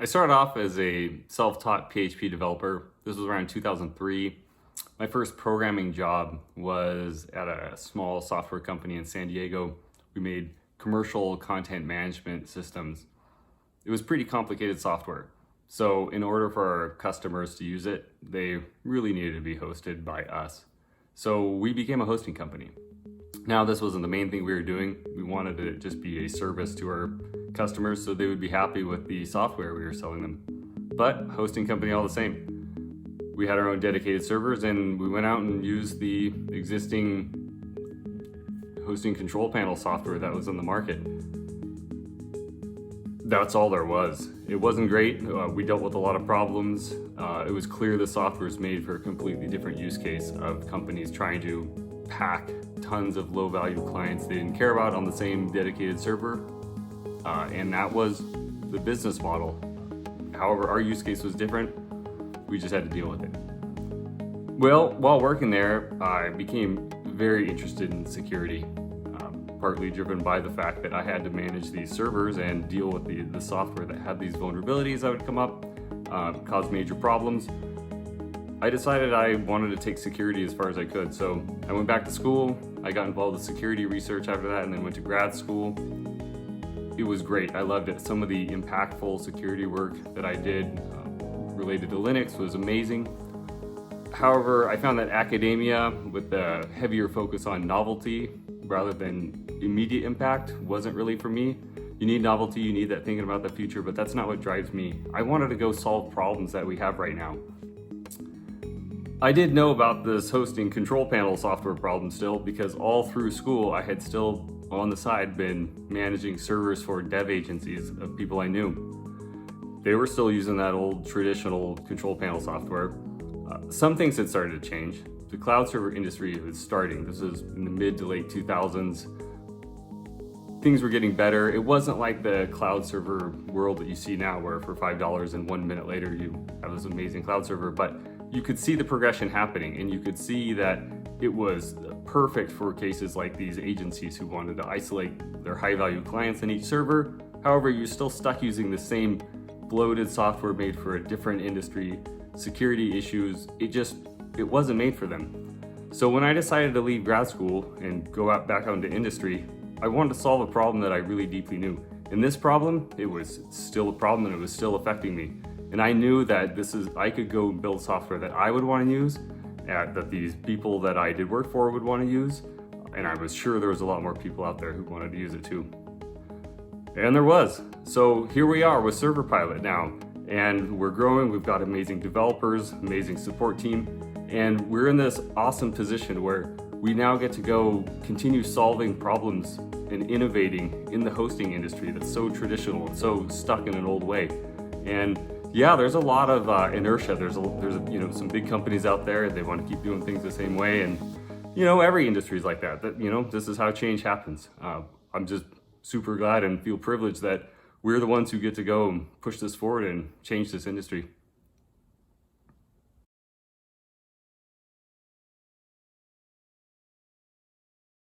I started off as a self-taught PHP developer. This was around 2003. My first programming job was at a small software company in San Diego. We made commercial content management systems. It was pretty complicated software. So in order for our customers to use it, they really needed to be hosted by us. So we became a hosting company. Now, this wasn't the main thing we were doing. We wanted to just be a service to our customers so they would be happy with the software we were selling them. But hosting company all the same. We had our own dedicated servers and we went out and used the existing hosting control panel software that was in the market. That's all there was. It wasn't great. We dealt with a lot of problems. It was clear the software was made for a completely different use case of companies trying to pack tons of low-value clients they didn't care about on the same dedicated server, and that was the business model. However, our use case was different. We just had to deal with it. Well, while working there, I became very interested in security, partly driven by the fact that I had to manage these servers and deal with the software that had these vulnerabilities that would come up, cause major problems. I decided I wanted to take security as far as I could, so I went back to school. I got involved with security research after that and then went to grad school. It was great. I loved it. Some of the impactful security work that I did related to Linux was amazing. However, I found that academia with the heavier focus on novelty rather than immediate impact wasn't really for me. You need novelty, you need that thinking about the future, but that's not what drives me. I wanted to go solve problems that we have right now. I did know about this hosting control panel software problem still, because all through school I had still on the side been managing servers for dev agencies of people I knew. They were still using that old traditional control panel software. Some things had started to change. The cloud server industry was starting. This was in the mid to late 2000s. Things were getting better. It wasn't like the cloud server world that you see now where for $5 and 1 minute later you have this amazing cloud server, but you could see the progression happening and you could see that it was perfect for cases like these agencies who wanted to isolate their high value clients in each server. However, you're still stuck using the same bloated software made for a different industry, security issues. It wasn't made for them. So when I decided to leave grad school and go back out into industry, I wanted to solve a problem that I really deeply knew. And this problem, it was still a problem and it was still affecting me. And I knew that I could go build software that I would want to use, that these people that I did work for would want to use, and I was sure there was a lot more people out there who wanted to use it too. And there was. So here we are with ServerPilot now, and we're growing. We've got amazing developers, amazing support team, and we're in this awesome position where we now get to go continue solving problems and innovating in the hosting industry that's so traditional and so stuck in an old way. And yeah, there's a lot of inertia. There's some big companies out there. They want to keep doing things the same way, and every industry is like that. This is how change happens. I'm just super glad and feel privileged that we're the ones who get to go and push this forward and change this industry.